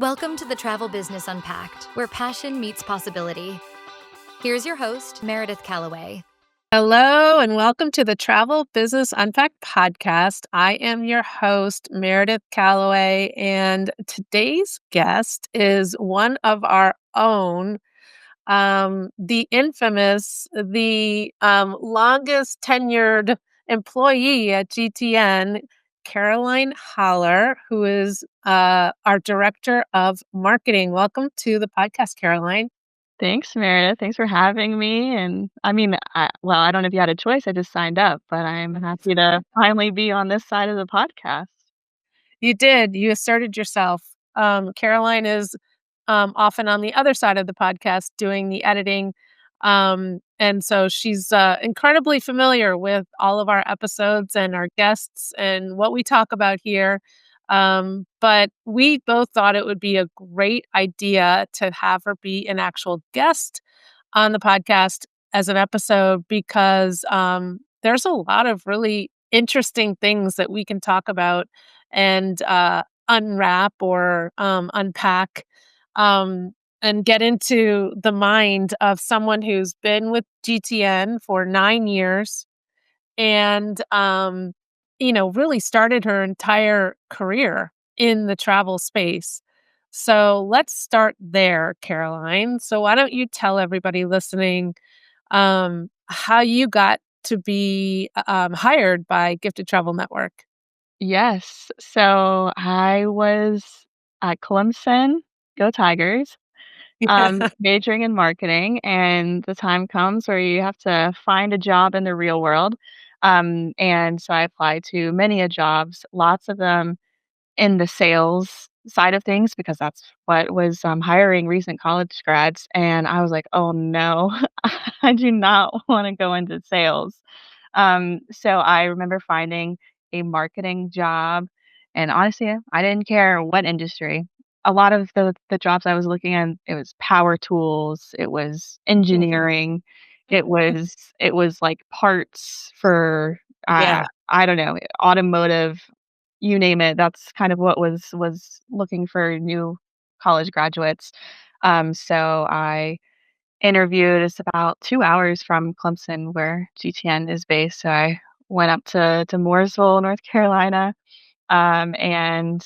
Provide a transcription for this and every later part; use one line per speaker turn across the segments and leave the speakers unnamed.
Welcome to the Travel Business Unpacked, where passion meets possibility. Here's your host, Meredith Calloway.
Hello, and welcome to the Travel Business Unpacked podcast. I am your host, Meredith Calloway, and today's guest is one of our own, the infamous, the longest tenured employee at GTN, Caroline Hollar, who is our Director of Marketing. Welcome to the podcast, Caroline.
Thanks, Meredith. Thanks for having me. And I don't know if you had a choice. I just signed up, but I'm happy to finally be on this side of the podcast.
You did. You asserted yourself. Caroline is often on the other side of the podcast doing the editing. And so she's incredibly familiar with all of our episodes and our guests and what we talk about here. But we both thought it would be a great idea to have her be an actual guest on the podcast as an episode because there's a lot of really interesting things that we can talk about and unwrap or unpack and get into the mind of someone who's been with GTN for 9 years and, really started her entire career in the travel space. So let's start there, Caroline. So why don't you tell everybody listening how you got to be hired by Gifted Travel Network?
Yes. So I was at Clemson, go Tigers, majoring in marketing. And the time comes where you have to find a job in the real world. And so I applied to many a jobs, lots of them in the sales side of things because that's what was, hiring recent college grads, and I was like, "Oh, no. I do not wanna go into sales." So I remember finding a marketing job, and honestly, I didn't care what industry. A lot of the jobs I was looking at, it was power tools, it was engineering, it was, like, parts for,
Yeah.
I don't know, automotive, you name it. That's kind of what was looking for new college graduates. So I interviewed. It's about 2 hours from Clemson, where GTN is based. So I went up to Mooresville, North Carolina, and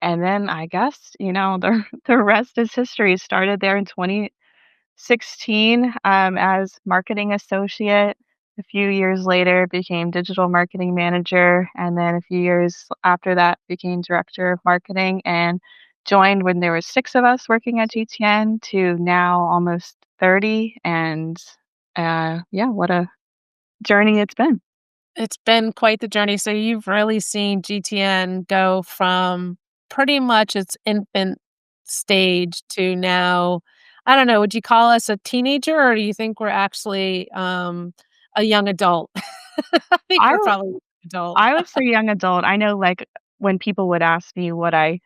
then I guess the rest is history. Started there in 2016 as marketing associate. A few years later, became digital marketing manager, and then a few years after that, became director of marketing and joined when there were 6 of us working at GTN to now almost 30. And yeah, what a journey it's been.
It's been quite the journey. So you've really seen GTN go from pretty much its infant stage to now, I don't know, would you call us a teenager or do you think we're actually a young adult? I think
I
we're
w-
probably adult.
I would say young adult. I know, like, when people would ask me what I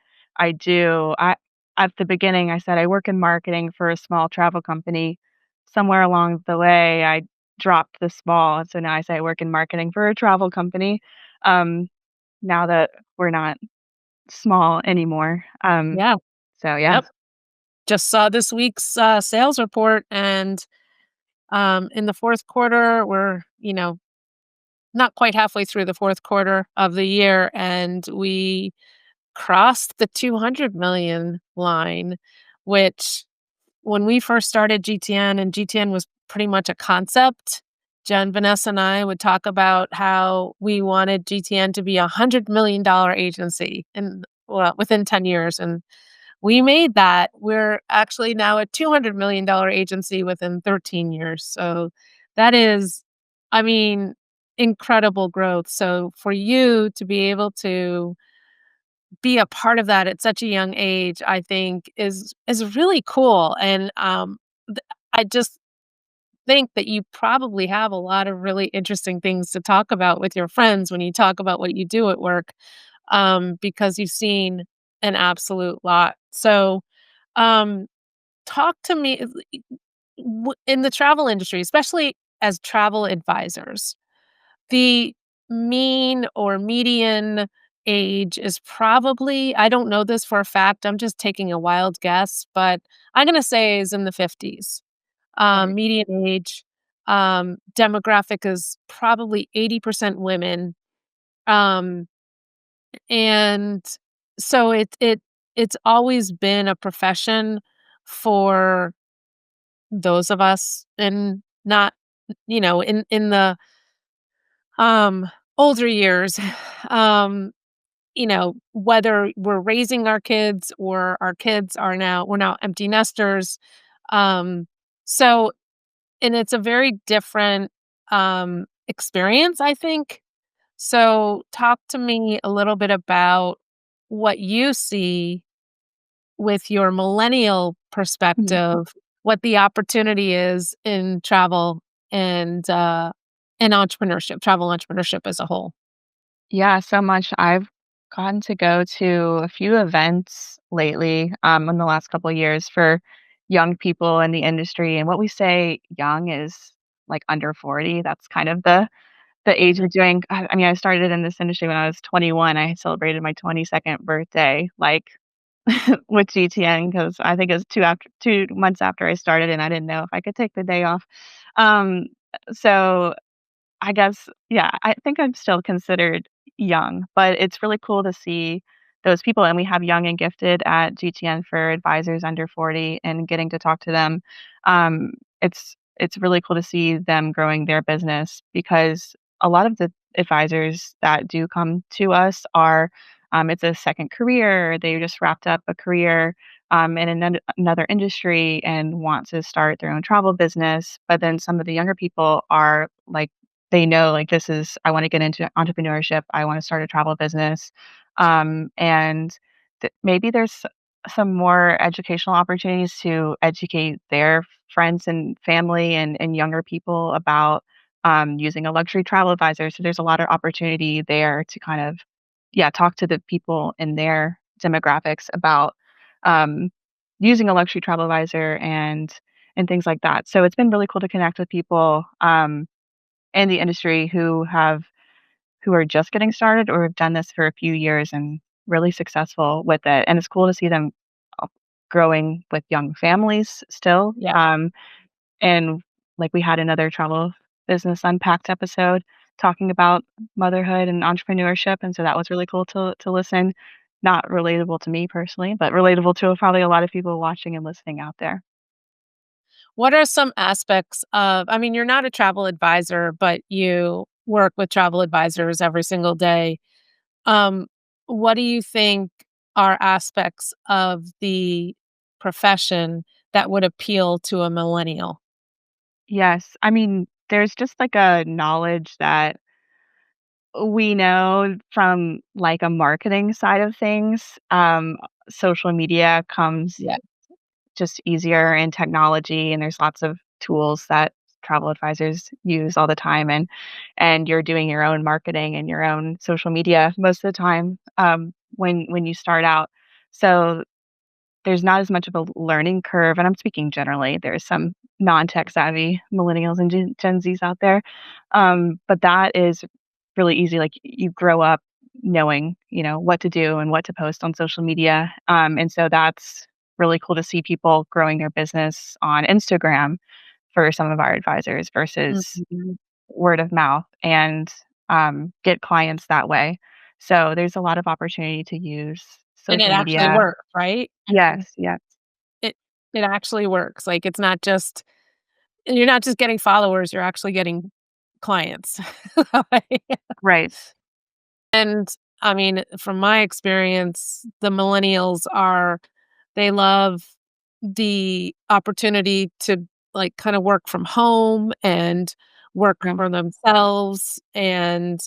do, I at the beginning, I said I work in marketing for a small travel company. Somewhere along the way, I dropped the small, and so now I say I work in marketing for a travel company, um, now that we're not small anymore.
Yeah.
So yeah.
Yep. Just saw this week's sales report and in the fourth quarter, we're, not quite halfway through the fourth quarter of the year and we crossed the 200 million line, which when we first started GTN and GTN was pretty much a concept, Jen, Vanessa, and I would talk about how we wanted GTN to be $100 million agency within 10 years. And we made that. We're actually now a $200 million agency within 13 years. So that is, I mean, incredible growth. So for you to be able to be a part of that at such a young age, I think is really cool. And I just think that you probably have a lot of really interesting things to talk about with your friends when you talk about what you do at work, because you've seen an absolute lot. So, um, talk to me in the travel industry, especially as travel advisors. The mean or median age is probably, I don't know this for a fact, I'm just taking a wild guess, but I'm gonna say is in the 50s.
Right.
Median age, demographic is probably 80% women. Um, and so it's always been a profession for those of us in not, in the um older years. um whether we're raising our kids or our kids are now we're now empty nesters. um so and it's a very different experience, I think. So talk to me a little bit about what you see with your millennial
Mhm.
perspective, what the opportunity is in travel and entrepreneurship, travel entrepreneurship as a whole.
Yeah, so much. I've gotten to go to a few events lately, in the last couple of years for young people in the industry. And what we say young is like under 40. That's kind of the age we're doing. I mean, I started in this industry when I was 21. I celebrated my 22nd birthday, like with GTN, because I think it was 2 months after I started, and I didn't know if I could take the day off. Um, so I guess, yeah, I think I'm still considered young, but it's really cool to see those people, and we have young and gifted at GTN for advisors under 40 and getting to talk to them. It's really cool to see them growing their business because a lot of the advisors that do come to us are, it's a second career. They just wrapped up a career in another industry and want to start their own travel business. But then some of the younger people are like, they know, like, this is I wanna get into entrepreneurship, I wanna start a travel business, and maybe there's some more educational opportunities to educate their friends and family and younger people about, using a luxury travel advisor, so there's a lot of opportunity there to kind of, yeah, talk to the people in their demographics about, um, using a luxury travel advisor and things like that, so it's been really cool to connect with people, in the industry who are just getting started or have done this for a few years and really successful with it. And it's cool to see them uh, growing with young families still.
Yeah.
And like we had another travel business unpacked episode talking about motherhood and entrepreneurship, and so that was really cool to listen. Not relatable to me personally, but relatable to probably a lot of people watching and listening out there.
What are some aspects of, I mean, you're not a travel advisor, but you work with travel advisors every single day. Um, what do you think are aspects of the profession that would appeal to a millennial?
Yes, I mean, there's just like a knowledge that we know from, like, a marketing side of things, social media comes
Yeah.
just easier in technology, and there's lots of tools that travel advisors use all the time, and you're doing your own marketing and your own social media most of the time, when you start out. So there's not as much of a learning curve, and I'm speaking generally. There's some non-tech savvy millennials and Gen Zs out there, but that is really easy. Like you grow up knowing, what to do and what to post on social media, and so that's really cool to see people growing their business on Instagram for some of our advisors versus
Mhm.
word of mouth and get clients that way. So there's a lot of opportunity to use
And it
social
actually
media.
works, right?
Yes, yes.
It it actually works. Like, it's not just you're not just getting followers, you're actually getting clients.
Right.
And, I mean, from my experience, the millennials are they love the opportunity to, like, kinda work from home and work
Yeah.
for themselves, and,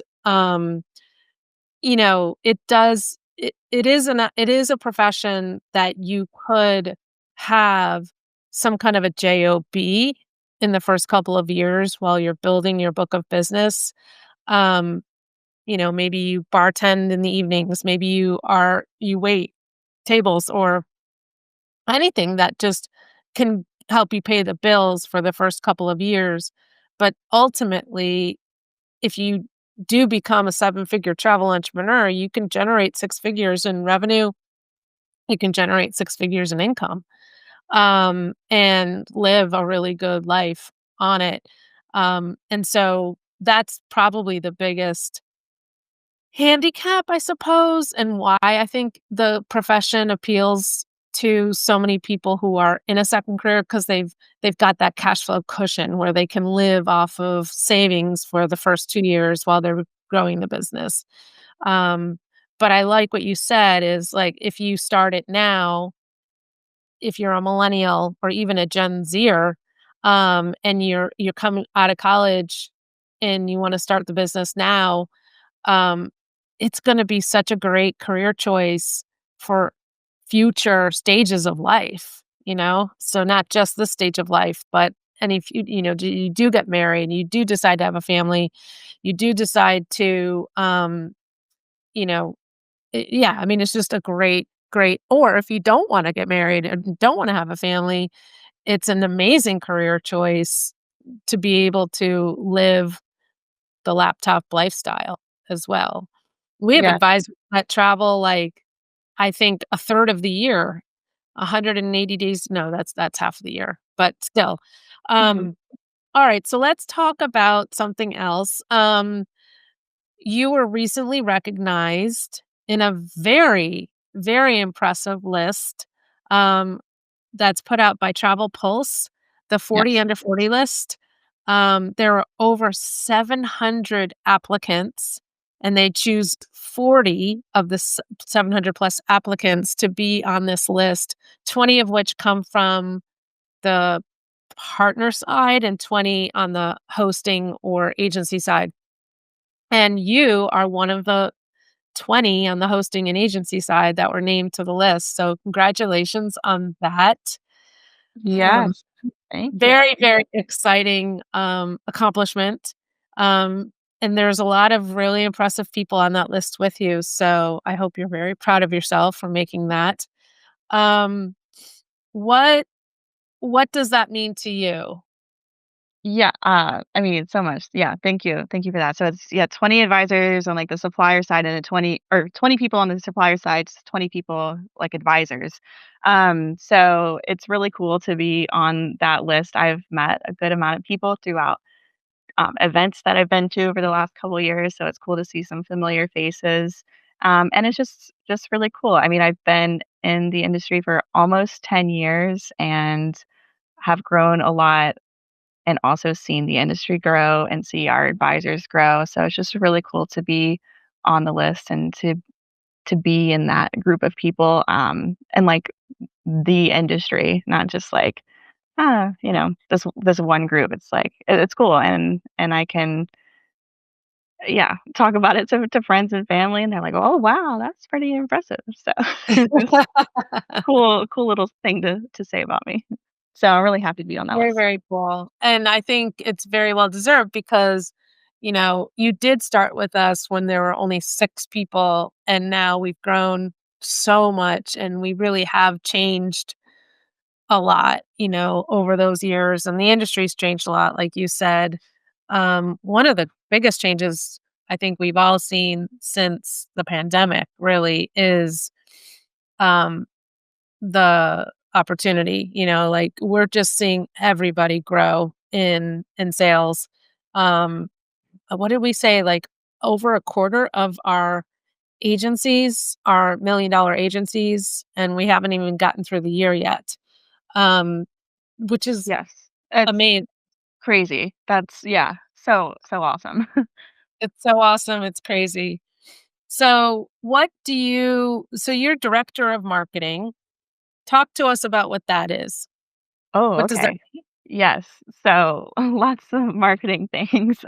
it is a profession that you could have some kind of a job in the first couple of years while you're building your book of business. Um, maybe you bartend in the evenings, maybe you wait tables or anything that just can help you pay the bills for the first couple of years. But ultimately, if you do become a seven-figure travel entrepreneur, you can generate six figures in revenue. You can generate six figures in income, and live a really good life on it. And so that's probably the biggest handicap, I suppose, and why I think the profession appeals to so many people who are in a second career because they've got that cash flow cushion where they can live off of savings for the first 2 years while they're growing the business. Um, but I like what you said is like if you start it now, if you're a millennial or even a Gen Zer, and you're coming out of college and you want to start the business now, um, it's gonna be such a great career choice for future stages of life, you know? So not just this stage of life, but and if you do get married, you do decide to have a family, you do decide to, you know, yeah, I mean, it's just a great or if you don't wanna get married and don't wanna have a family, it's an amazing career choice to be able to live the laptop lifestyle as well. We have
Yeah.
advisors that travel, like, I think a third of the year, 180 days no, that's half of the year, but still.
Mhm.
Um, alright, so let's talk about something else. You were recently recognized in a very, very impressive list, um, that's put out by TravelPulse, the 40
Yes.
under 40 list. There are over 700 applicants, and they choose 40 of the 700 plus applicants to be on this list, 20 of which come from the partner side and 20 on the hosting or agency side. And you are one of the 20 on the hosting and agency side that were named to the list. So congratulations on that. Um,
Yes. Thank you.
very, very exciting, accomplishment. Um, and there's a lot of really impressive people on that list with you. So I hope you're very proud of yourself for making that. Um, what what does that mean to you?
Yeah, I mean, so much. Yeah, thank you. Thank you for that. So it's 20 advisors on like the supplier side and 20 people on the supplier side, 20 people like advisors. So it's really cool to be on that list. I've met a good amount of people throughout events that I've been to over the last couple of years, so it's cool to see some familiar faces. And it's just really cool. I mean, I've been in the industry for almost 10 years and have grown a lot and also seen the industry grow and see our advisors grow. So it's just really cool to be on the list and to be in that group of people, and like the industry, not just like, this one group. It's like it's cool and I can yeah, talk about it to friends and family and they're like, "Oh wow, that's pretty impressive." So it's cool little thing to say about me. So I'm really happy to be on that
Very,
list.
very cool. And I think it's very well deserved because, you did start with us when there were only six people, and now we've grown so much and we really have changed a lot, over those years. And the industry's changed a lot, like you said. One of the biggest changes I think we've all seen since the pandemic really is um, the opportunity, like we're just seeing everybody grow in sales. Um, what did we say? Like over a quarter of our agencies are $1 million agencies, and we haven't even gotten through the year yet. Which is
Yes. It's
amazing.
crazy. That's yeah, so awesome.
It's so awesome. It's crazy. So you're director of marketing. Talk to us about what that is.
Oh,
What does that
okay. Yes. So lots of marketing things.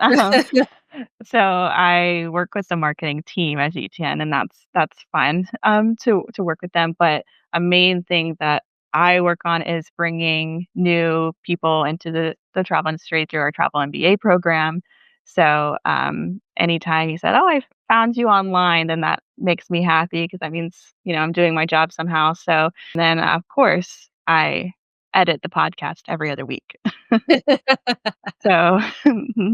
So I work with the marketing team at GTN, and that's fun to work with them. But a main thing that I work on is bringing new people into the travel industry through our travel MBA program. So anytime he said, "Oh, I found you online," then that makes me happy because that means I'm doing my job somehow. So then of course I edit the podcast every other week. So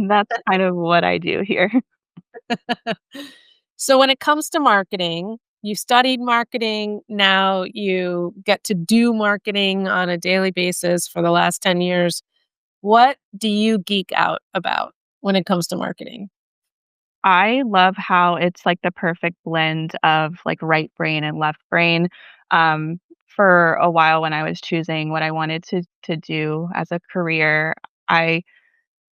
that's kind of what I do here.
So when it comes to marketing, you studied marketing, now you get to do marketing on a daily basis for the last 10 years. What do you geek out about when it comes to marketing?
I love how it's like the perfect blend of like right brain and left brain. For a while when I was choosing what I wanted to do as a career, I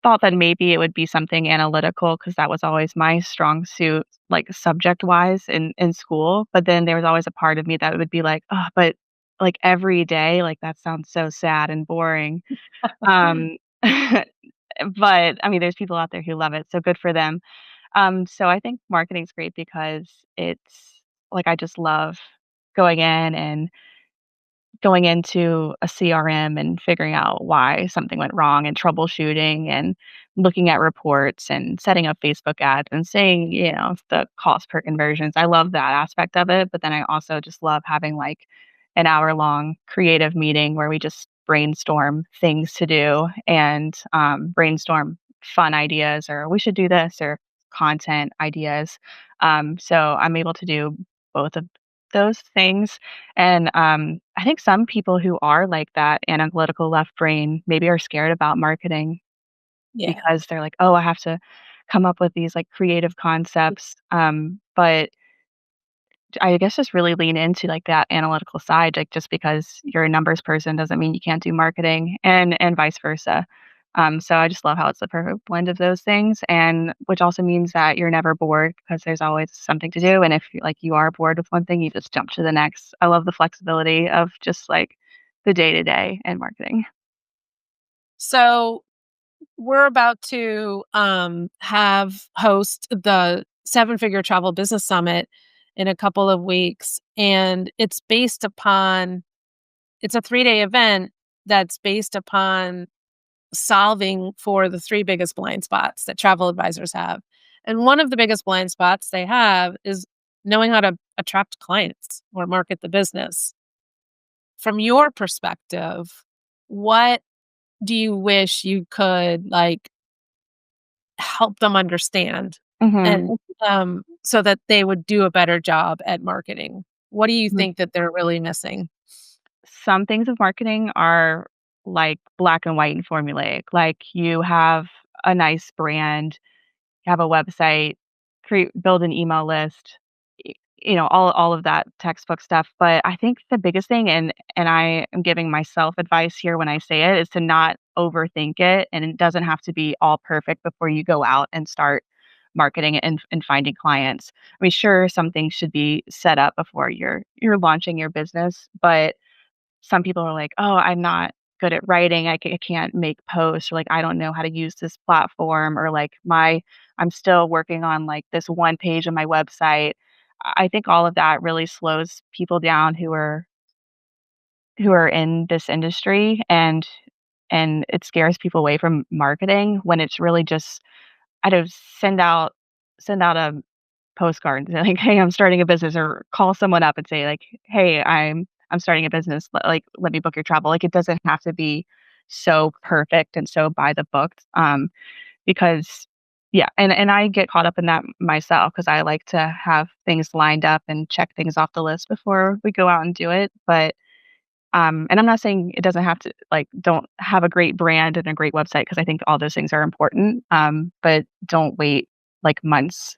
thought that maybe it would be something analytical because that was always my strong suit, like subject-wise in school, but then there was always a part of me that would be like, "Oh, but, like, every day, like, that sounds so sad and boring." Um, but, I mean, there's people out there who love it, so good for them. So I think marketing's great because it's like, I just love going in and going into a CRM and figuring out why something went wrong and troubleshooting and looking at reports and setting up Facebook ads and seeing, the cost per conversions. I love that aspect of it. But then I also just love having like an hour long creative meeting where we just brainstorm things to do and brainstorm fun ideas or we should do this or content ideas. So I'm able to do both of those things and, I think some people who are like that analytical left brain maybe are scared about marketing
Yeah.
because they're like, "Oh, I have to come up with these, like, creative concepts." But I guess just really lean into, like, that analytical side, like, just because you're a numbers person doesn't mean you can't do marketing and vice versa. So I just love how it's the perfect blend of those things, and which also means that you're never bored because there's always something to do, and if, you are bored with one thing, you just jump to the next. I love the flexibility of just, like, the day-to-day in marketing.
So we're about to have host the Seven Figure Travel Business Summit in a couple of weeks. And it's a 3-day event that's based upon solving for the three biggest blind spots that travel advisors have. And one of the biggest blind spots they have is knowing how to attract clients or market the business. From your perspective, what do you wish you could help them understand
Mhm.
and so that they would do a better job at marketing? What do you
Mhm.
think that they're really missing?
Some things of marketing are, like, black and white and formulaic, like, you have a nice brand, have a website, create build an email list, all of that textbook stuff, but I think the biggest thing and I am giving myself advice here when I say it, is to not overthink it, and it doesn't have to be all perfect before you go out and start marketing and finding clients. I mean, sure, some things should be set up before you're launching your business, but some people are like, "Oh, I'm not good at writing. I can't make posts," or like, "I don't know how to use this platform," or like, I'm still working on like this one page of my website." I think all of that really slows people down who are in this industry and it scares people away from marketing when it's really just I don't send out a postcard and say like, "Hey, I'm starting a business," or call someone up and say like, "Hey, I'm starting a business. Let me book your travel." Like, it doesn't have to be so perfect and so by the book, because yeah, and I get caught up in that myself because I like to have things lined up and check things off the list before we go out and do it, but, and I'm not saying it doesn't have to like, don't have a great brand and a great website because I think all those things are important, but don't wait, like, months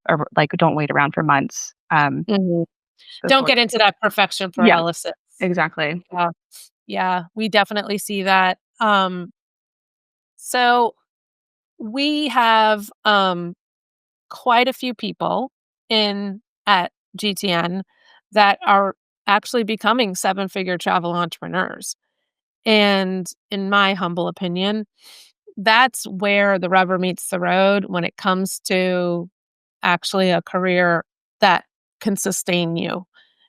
or, like, don't wait around for months,
Mhm. Don't
before
get into that perfection
Yeah,
paralysis.
exactly.
Yeah. Yeah, we definitely see that. So we have quite a few people in at GTN that are actually becoming seven-figure travel entrepreneurs. And in my humble opinion, that's where the rubber meets the road when it comes to actually a career that can sustain you.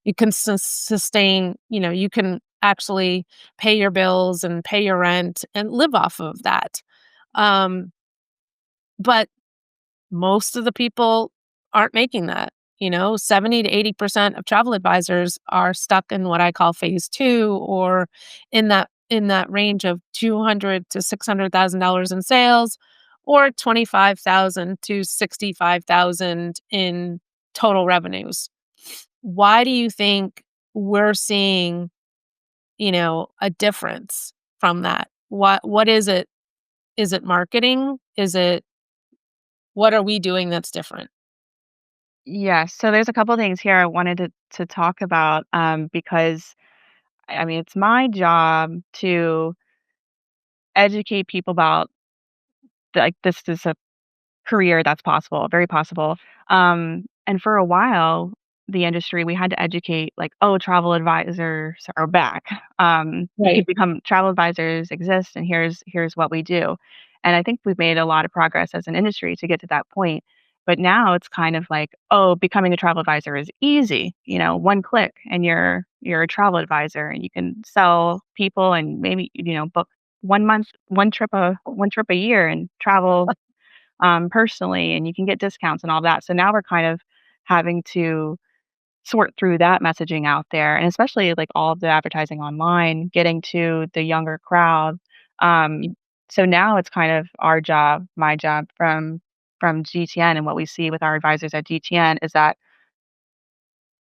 You can sustain, you can actually pay your bills and pay your rent and live off of that. Um, but most of the people aren't making that. 70 to 80% of travel advisors are stuck in what I call phase two, or in that range of 200 to $600,000 in sales, or 25,000 to 65,000 in total revenues. Why do you think we're seeing, a difference from that? What is it? Is it marketing? What are we doing that's different?
Yes. So there's a couple things here I wanted to talk about, because I mean, it's my job to educate people about like this is a career that's possible, very possible. And for a while, the industry, we had to educate like, oh, travel advisors are back. You could
Right.
become travel advisors exist, and here's what we do. And I think we've made a lot of progress as an industry to get to that point. But now it's kind of like, oh, becoming a travel advisor is easy. One click, and you're a travel advisor, and you can sell people, and maybe book 1 month, one trip a year, and travel personally, and you can get discounts and all that. So now we're kind of having to sort through that messaging out there, and especially like all of the advertising online, getting to the younger crowd. Um, so now it's kind of our job, my job from GTN, and what we see with our advisors at GTN is that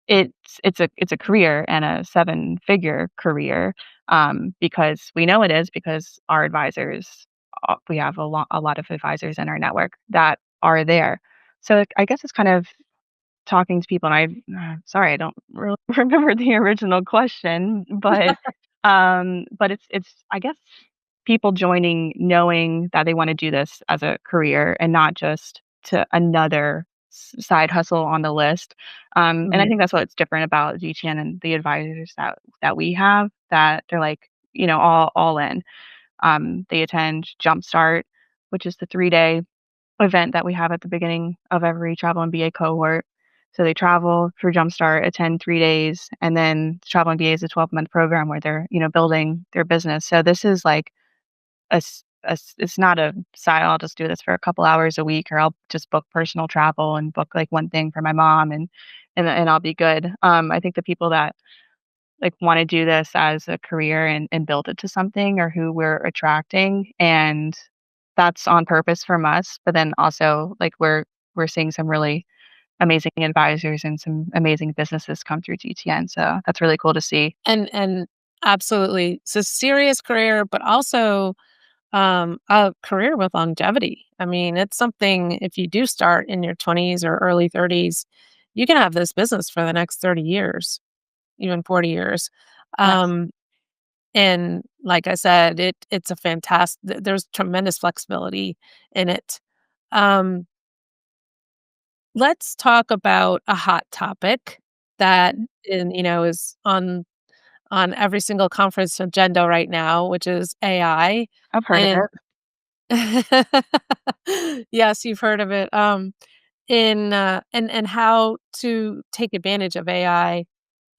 it's a career and a seven-figure career, because we know it is because our advisors, we have a lot of advisors in our network that are there. So I guess it's kind of talking to people, and sorry, I don't really remember the original question, but it's I guess people joining knowing that they wanna do this as a career and not just to another side hustle on the list. And I
Mhm.
think that's what's different about GTN and the advisors that we have, that they're like, all in. They attend Jumpstart, which is the 3-day event that we have at the beginning of every Travel MBA cohort. So they travel for Jumpstart, attend 3 days, and then Travel MBA is a 12-month program where they're, building their business. So this is like it's not a side, I'll just do this for a couple hours a week, or I'll just book personal travel and book like one thing for my mom, and I'll be good. I think the people that like want to do this as a career and build it to something are who we're attracting, and that's on purpose from us. But then also like we're seeing some really amazing advisors and some amazing businesses come through GTN. So that's really cool to see.
And absolutely. It's a serious career, but also a career with longevity. I mean, it's something if you do start in your 20s or early 30s, you can have this business for the next 30 years, even 40 years.
Yes.
Um, and like I said, it's a fantastic, there's tremendous flexibility in it. Um, let's talk about a hot topic that is on every single conference agenda right now, which is AI.
I've heard of
And
it.
yes, you've heard of it. And how to take advantage of AI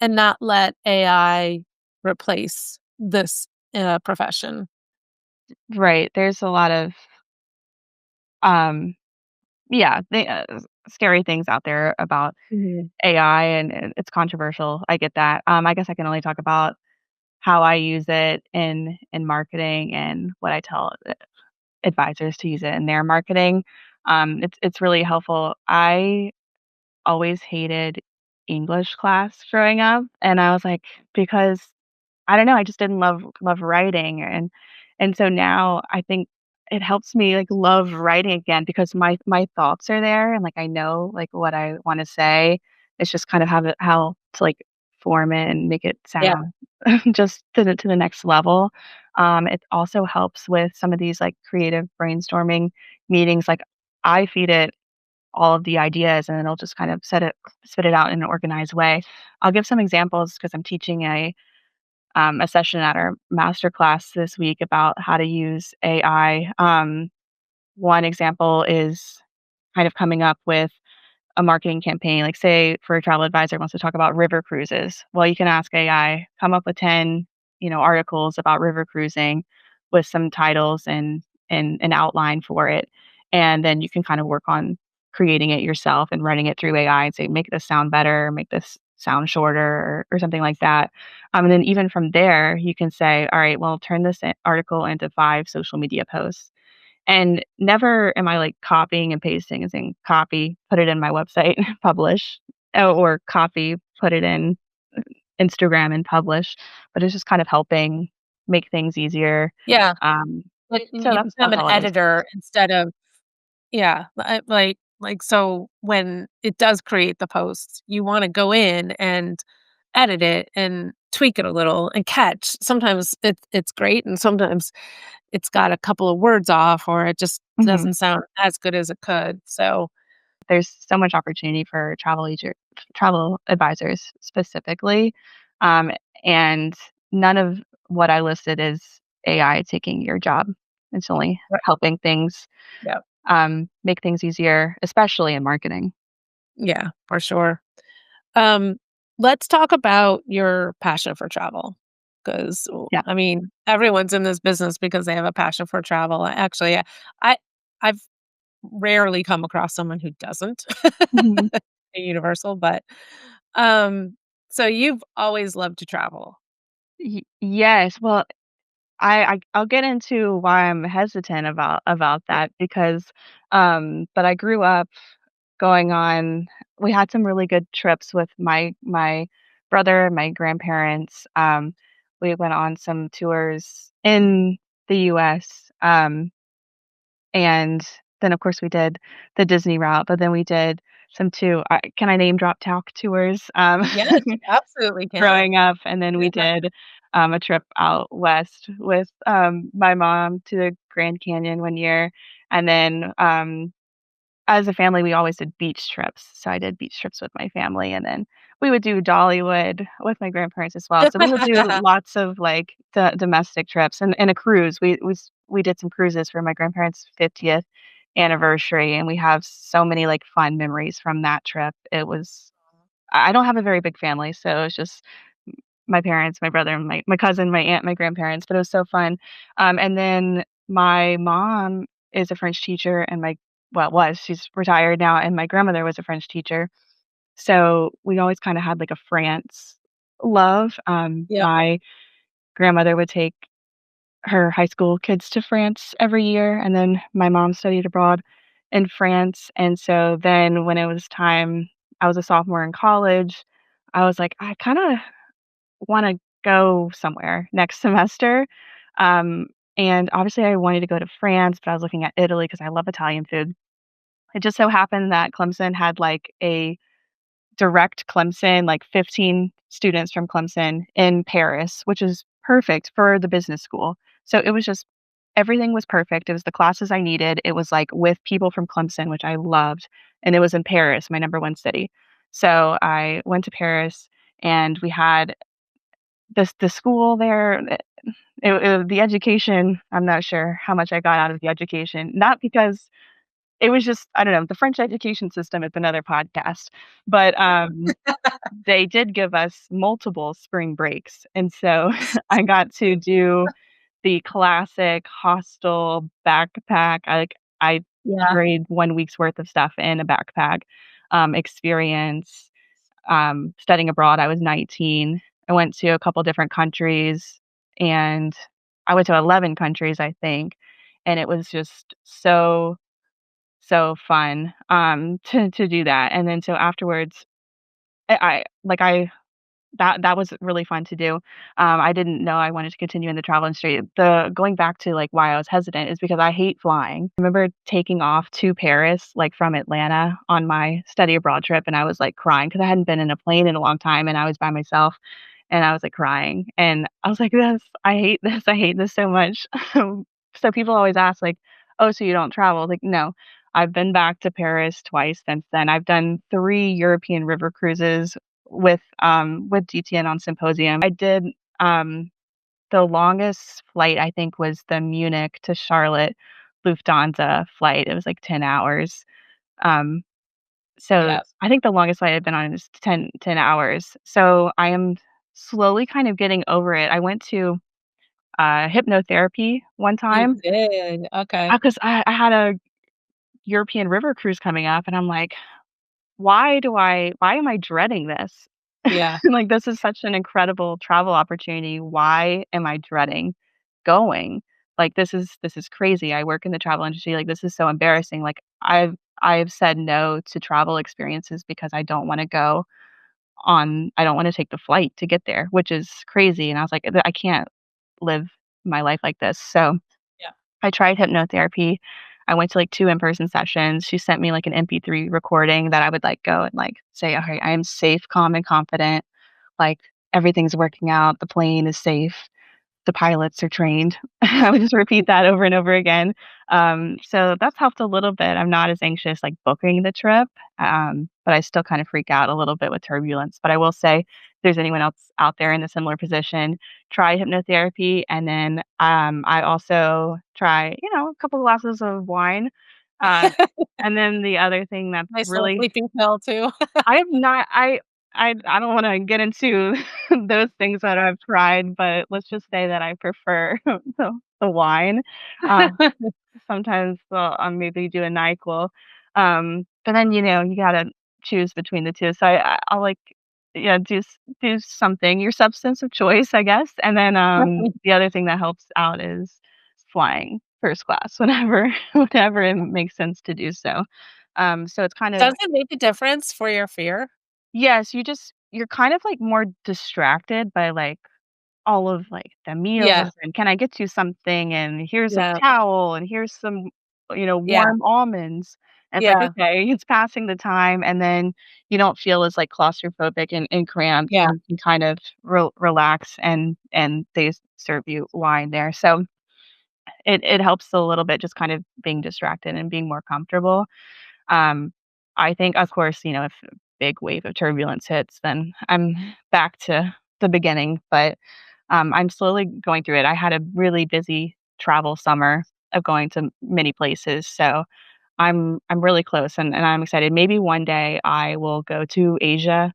and not let AI replace this profession.
Right. There's a lot of um yeah, scary things out there about
Mhm.
AI, and it's controversial. I get that. I guess I can only talk about how I use it in marketing and what I tell advisors to use it in their marketing. It's really helpful. I always hated English class growing up, and I was like, because I don't know, I just didn't love writing, and so now I think it helps me, like, love writing again because my thoughts are there, and, like, I know, like, what I wanna say. It's just kind of how to, like, form it and make it
Yeah.
sound just to the next level. It also helps with some of these, like, creative brainstorming meetings, like, I feed it all of the ideas, and it'll just kind of spit it out in an organized way. I'll give some examples because 'cause I'm teaching a session at our master class this week about how to use AI. One example is kind of coming up with a marketing campaign. Like, say, for a travel advisor wants to talk about river cruises. Well, you can ask AI, come up with 10, articles about river cruising with some titles and an outline for it. And then you can kind of work on creating it yourself and running it through AI and say, make this sound better, make this sound shorter, or something like that. And then even from there, you can say, all right, well, turn this article into 5 social media posts, And never am I, like, copying and pasting and saying, "Copy, put it in my website, publish," or "Copy, put it in Instagram and publish," but it's just kind of helping make things easier.
Yeah.
Um,
Like,
so
you become
that's
an
all it is.
editor instead of yeah, like, so when it does create the post, you wanna go in and edit it and tweak it a little and catch. Sometimes it's great, and sometimes it's got a couple of words off, or it just
Mhm.
doesn't sound as good as it could, so
There's so much opportunity for travel advisors specifically, um, and none of what I listed is AI taking your job. It's only
right,
helping things,
yeah.
make things easier, especially in marketing.
Yeah, for sure. Um, let's talk about your passion for travel, 'cause,
Yeah.
I mean, everyone's in this business because they have a passion for travel. Actually, I I've rarely come across someone who doesn't.
Mhm.
Universal, but, um, so you've always loved to travel.
Yes. Well, I'll get into why I'm hesitant about
Yeah.
that because, but I grew up going on we had some really good trips with my brother and my grandparents. We went on some tours in the US, and then, of course, we did the Disney route, but then we did some too can I name drop talk tours?
Yes, you absolutely can.
Growing up, and then we
Yeah.
did, a trip out west with, my mom to the Grand Canyon one year, and then, as a family, we always did beach trips, so I did beach trips with my family, and then we would do Dollywood with my grandparents as well, so we would do lots of, like, domestic trips and a cruise. We did some cruises for my grandparents' 50th anniversary, and we have so many, like, fun memories from that trip. It was I don't have a very big family, so it's just my parents, my brother, and my cousin, my aunt, my grandparents, but it was so fun. And then my mom is a French teacher and she's retired now, and my grandmother was a French teacher. So we always kinda had, like, a France love.
Yep.
My grandmother would take her high school kids to France every year, and then my mom studied abroad in France, and so then when it was time I was a sophomore in college, I was like, "I kinda wanna go somewhere next semester." Um, and obviously I wanted to go to France, but I was looking at Italy because I love Italian food. It just so happened that Clemson had, like, a direct Clemson, like 15 students from Clemson in Paris, which is perfect for the business school. So it was just everything was perfect. It was the classes I needed. It was like with people from Clemson, which I loved, and it was in Paris, my number one city. So I went to Paris and we had the school there. The education, I'm not sure how much I got out of the education. Not because it was just I don't know, the French education system is another podcast, but, they did give us multiple spring breaks, and so I got to do the classic hostel backpack. I
Yeah.
carried 1 week's worth of stuff in a backpack, experience, studying abroad. I was 19. I went to a couple different countries, and I went to 11 countries, I think, and it was just so fun, to do that, and then so afterwards, I like, I that was really fun to do. I didn't know I wanted to continue in the travel industry. The going back to, like, why I was hesitant is because I hate flying. I remember taking off to Paris, like, from Atlanta on my study abroad trip, and I was, like, crying because I hadn't been in a plane in a long time, and I was by myself, and I was, like, crying, and I was like, "This I hate this so much." So people always ask, like, "Oh, so you don't travel?" Like, "No." I've been back to Paris twice since then. I've done 3 European river cruises with DTN on Symposium. I did, the longest flight, I think, was the Munich to Charlotte Lufthansa flight. It was, like, 10 hours. Um, so
Yeah.
I think the longest flight I've been on is ten hours. So I am slowly kind of getting over it. I went to, hypnotherapy one
You
time,
did. Okay.
because I had a European river cruise coming up, and I'm like, why am I dreading this?"
Yeah.
Like, this is such an incredible travel opportunity. Why am I dreading going? Like, this is crazy. I work in the travel industry. Like, this is so embarrassing. Like, I've said no to travel experiences because I don't wanna take the flight to get there, which is crazy, and I was like, I can't live my life like this." So,
Yeah.
I tried hypnotherapy. I went to, like, 2 in-person sessions. She sent me, like, an MP3 recording that I would, like, go and, like, say, "Okay, I am safe, calm, and confident. Like, everything's working out. The plane is safe. The pilots are trained." I would just repeat that over and over again. So that's helped a little bit. I'm not as anxious, like, booking the trip, but I still kind of freak out a little bit with turbulence. But I will say, if there's anyone else out there in a similar position, try hypnotherapy, and then, I also try, a couple glasses of wine. Uh, and then the other thing that's
Nice little
really
sleeping pill too.
I have not I don't wanna get into those things that I've tried, but let's just say that I prefer the wine. Uh, Sometimes I'll maybe do a NyQuil, but then, you gotta choose between the 2, so I'll, like, yeah, do something, your substance of choice, I guess, and then, the other thing that helps out is flying first class whenever it makes sense to do so. So it's kind of
Does it make a difference for your fear?
Yes, you're kind of, like, more distracted by, like, all of, like, the
Yeah,
meals, and can I get you something, and here's a
yeah,
towel, and here's some,
yeah,
warm almonds. And it's like,
yeah,
okay, it's passing the time, and then you don't feel as, like, claustrophobic and cramped,
yeah.
and you can kind of relax, and they serve you wine there. So it helps a little bit just kind of being distracted and being more comfortable. Um, I think, of course, if a big wave of turbulence hits, then I'm back to the beginning, but, I'm slowly going through it. I had a really busy travel summer of going to many places, so I'm really close, and I'm excited. Maybe one day I will go to Asia.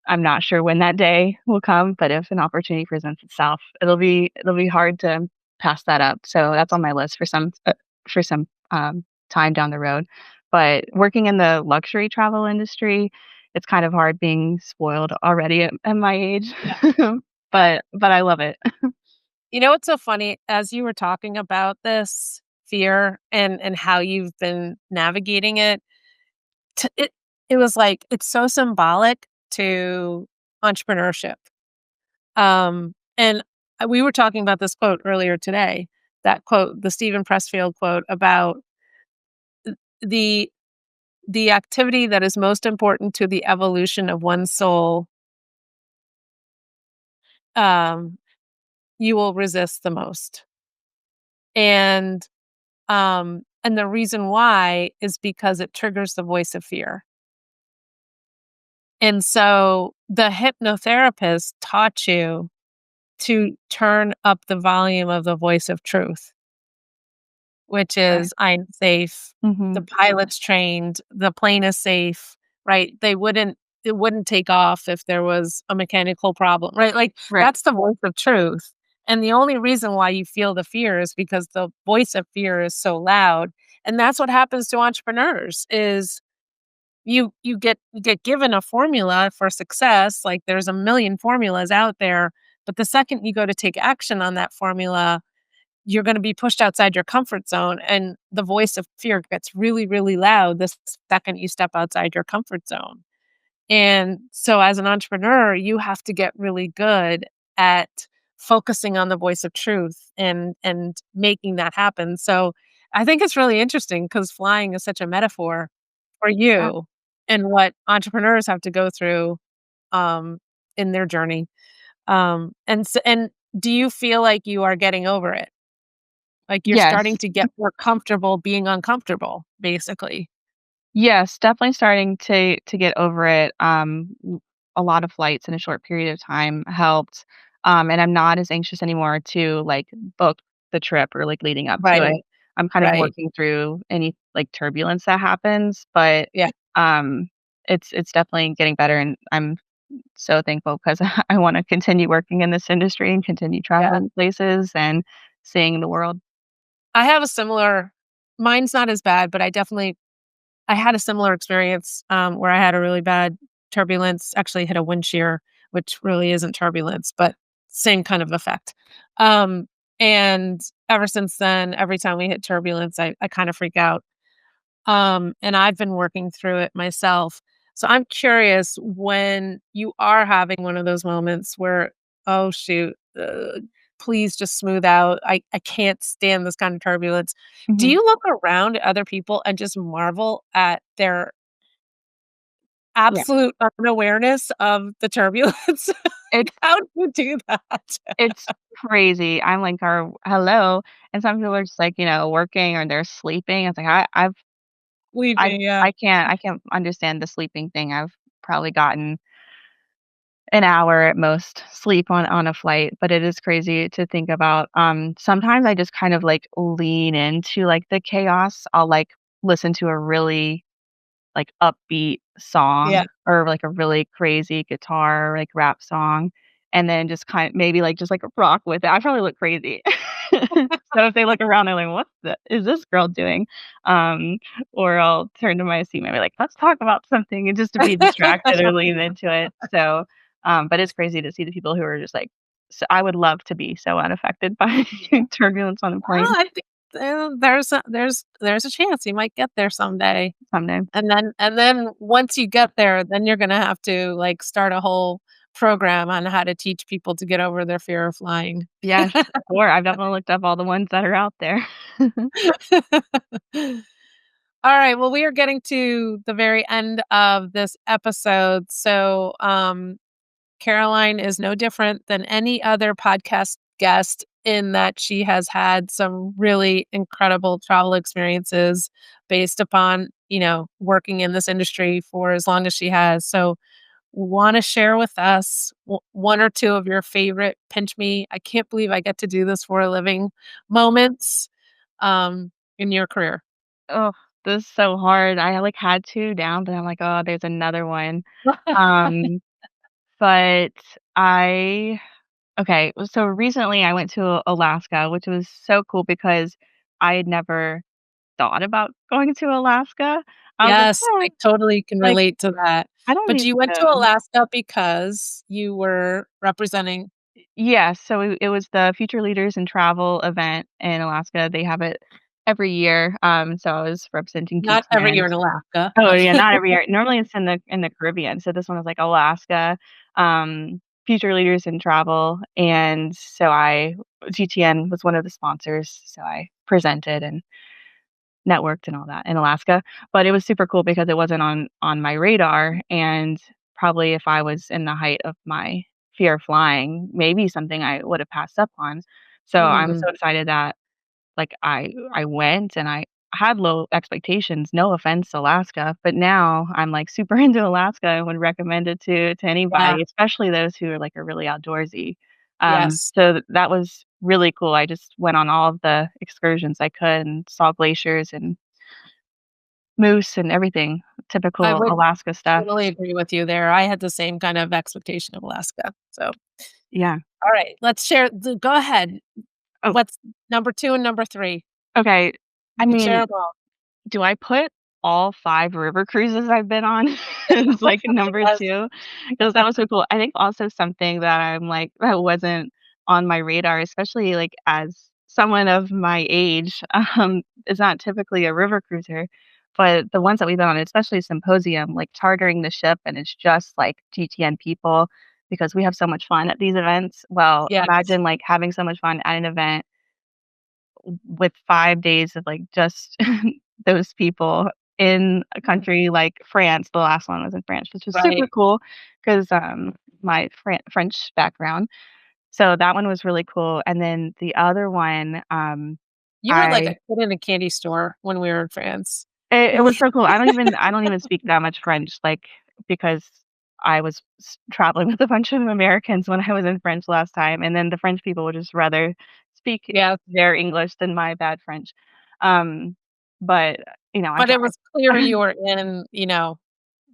I'm not sure when that day will come, but if an opportunity presents itself, it'll be hard to pass that up. So that's on my list for some time down the road. But working in the luxury travel industry, it's kind of hard being spoiled already at my age.
Yeah.
But I love it.
You know what's so funny? As you were talking about this fear and how you've been navigating it, t it was like, it's so symbolic to entrepreneurship. And we were talking about this quote earlier today, that quote, the Stephen Pressfield quote about the the activity that is most important to the evolution of one's soul, um, you will resist the most. And the reason why is because it triggers the voice of fear. And so the hypnotherapist taught you to turn up the volume of the voice of truth, which
Right.
is, "I'm safe, the
Mhm.
pilot's trained, the plane is safe," right? It wouldn't take off if there was a mechanical problem, right? Like,
Right.
that's the voice of truth, and the only reason why you feel the fear is because the voice of fear is so loud, and that's what happens to entrepreneurs is you get given a formula for success, like, there's a million formulas out there, but the second you go to take action on that formula, you're gonna be pushed outside your comfort zone, and the voice of fear gets really, really loud the second you step outside your comfort zone. And so as an entrepreneur, you have to get really good at focusing on the voice of truth and making that happen. So I think it's really interesting because flying is such a metaphor for
Yeah.
you and what entrepreneurs have to go through um, in their journey. And do you feel like you are getting over it? Like you're starting
Yes.
to get more comfortable being uncomfortable, basically.
Yes, definitely starting to get over it. A lot of flights in a short period of time helped, and I'm not as anxious anymore to like book the trip or like leading up to it.
Right.
I'm kind of
Right.
working through any like turbulence that happens, but
Yeah.
um, it's definitely getting better, and I'm so thankful because I want to continue working in this industry and continue
Yeah.
traveling places and seeing the world.
I have a similar mine's not as bad, but I had a similar experience, where I had a really bad turbulence, actually hit a wind shear, which really isn't turbulence, but same kind of effect. Um, And ever since then, every time we hit turbulence, I kind of freak out. And I've been working through it myself. So I'm curious when you are having one of those moments where, oh shoot, please just smooth out. I can't stand this kind of turbulence. Do
Mhm.
you look around at other people and just marvel at their
Yeah.
absolute unawareness of the turbulence? Like,
It's
how do you do that?
it's crazy. I'm like, hello?" And some people are just like, working or they're sleeping. It's like,
Sleeping, yeah.
I can't understand the sleeping thing. I've probably gotten an hour at most sleep on a flight, but it is crazy to think about. Sometimes I just kind of, like, lean into, like, the chaos. I'll, like, listen to a really, like, upbeat
Yeah.
song or, like, a really crazy guitar, like, rap song, and then just maybe, like, just, like, rock with it. I probably look crazy. So if they look around, they're like, "What the is this girl doing?" Um, or I'll turn to my seatmate and be like, "Let's talk about something," and just to be distracted or lean into it. So, but it's crazy to see the people who are just like I would love to be so unaffected by turbulence on a
Well,
plane
I think, there's a chance you might get there someday.
someday.
And then once you get there, then you're gonna have to, like, start a whole program on how to teach people to get over their fear of flying.
Yes, or I've definitely looked up all the ones that are out there.
Alright, well, we are getting to the very end of this episode, so, Caroline is no different than any other podcast guest in that she has had some really incredible travel experiences based upon, working in this industry for as long as she has. So, want to share with us one or two of your favorite pinch me, I can't believe I get to do this for a living moments in your career?
Oh, this is so hard. I, like, had 2 down, but I'm like, "Oh, there's another one." Um, but I okay, so recently I went to Alaska, which was so cool because I had never thought about going to Alaska. I was like,
Yes,
"Oh,"
I totally can
like,
relate to that.
I don't
But
need
you went to
to.
Alaska because you were representing
Yeah, so it was the Future Leaders in Travel event in Alaska. They have it every year, so I was representing
not every year
GTN.
in Alaska,
Oh,
but
yeah, not every year. Normally, it's in the Caribbean, so this one was, like, Alaska, Future Leaders in Travel, and so GTN was one of the sponsors, so I presented and networked and all that in Alaska, but it was super cool because it wasn't on my radar, and probably if I was in the height of my fear of flying, maybe something I would have passed up on. So I'm
mm,
so excited that, like, I went and I had low expectations, no offense to Alaska, but now I'm, like, super into Alaska and would recommend it to
yeah,
anybody, especially those who are really outdoorsy.
yes.
So that was really cool. I just went on all of the excursions I could and saw glaciers and moose and everything,
I
typical
would
Alaska stuff.
totally agree with you there. I had the same kind of expectation of Alaska. So,
Yeah.
all right, let's share go ahead.
Oh,
What's number 2 and number 3?
okay. I
You can share
mean,
'em all.
do I put all 5 river cruises I've been on as, like, number
Yes.
2? Because that was so cool. I think also something that I'm like, that wasn't on my radar, especially, like, as someone of my age, is not typically a river cruiser, but the ones that we've been on, especially Symposium, like, chartering the ship and it's just, like, GTN people because we have so much fun at these events. Well,
Yes.
imagine, like, having so much fun at an event with 5 days of, like, just those people in a country like France. The last one was in France, which was super
Right.
cool 'cause, my French background. So that one was really cool, and then the other one,
You were like a
I
kid in a candy store when we were in France.
it was so cool. I don't even speak that much French, like, because I was traveling with a bunch of Americans when I was in French last time, and then the French people would just rather speak
Yeah,
their English than my bad French. Um, but, I
but it
tried.
was clear you were in,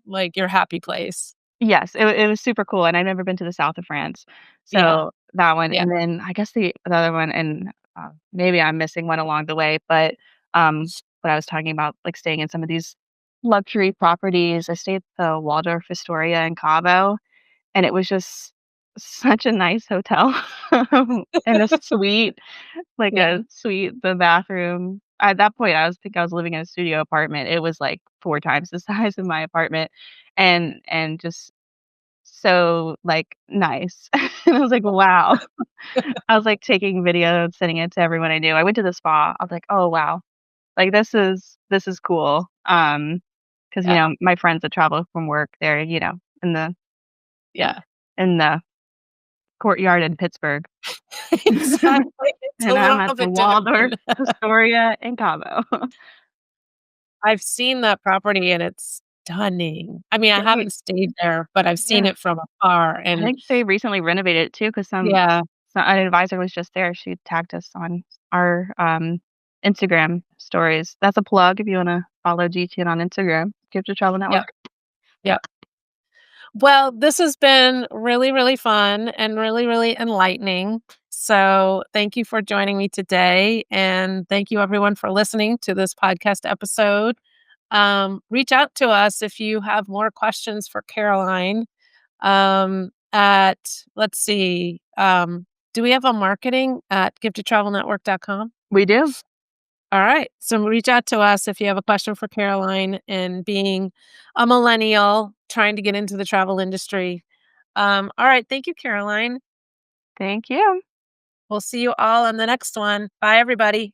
like, your happy place.
Yes, it was super cool, and I've never been to the South of France.
Yeah,
So, that one,
yeah,
and then I guess the other one, and, maybe I'm missing one along the way, but, when I was talking about, like, staying in some of these luxury properties, I stayed at the Waldorf Astoria in Cabo, and it was just such a nice hotel and a suite, like
Yeah.
a suite, the bathroom. At that point, I was living in a studio apartment. It was like 4 times the size of my apartment and just so, like, nice. And I was like, "Wow." I was, like, taking video and sending it to everyone I knew. I went to the spa. I was like, "Oh, wow. Like, this is cool." 'Cause,
Yeah.
my friends that travel from work, they're, in the
Yeah.
in the courtyard in Pittsburgh,
Exactly. It's a
and I'm at
little
the
bit
Waldorf
different.
Astoria in Cabo.
I've seen that property and it's stunning. I mean, I
They
haven't stayed there, but I've seen
Yeah,
it from afar
I
and
think they recently renovated it too, 'cause
yeah,
an advisor was just there. She tagged us on our, Instagram stories. That's a plug if you wanna follow GTN on Instagram, Gift to Travel
yep,
Network.
yep. Well, this has been really, really fun and really, really enlightening. So, thank you for joining me today. And thank you, everyone, for listening to this podcast episode. Reach out to us if you have more questions for Caroline. At, let's see, do we have a marketing at giftedtravelnetwork.com?
We do.
All right. So reach out to us if you have a question for Caroline and being a millennial trying to get into the travel industry. All right. Thank you, Caroline.
Thank you.
We'll see you all on the next one. Bye, everybody.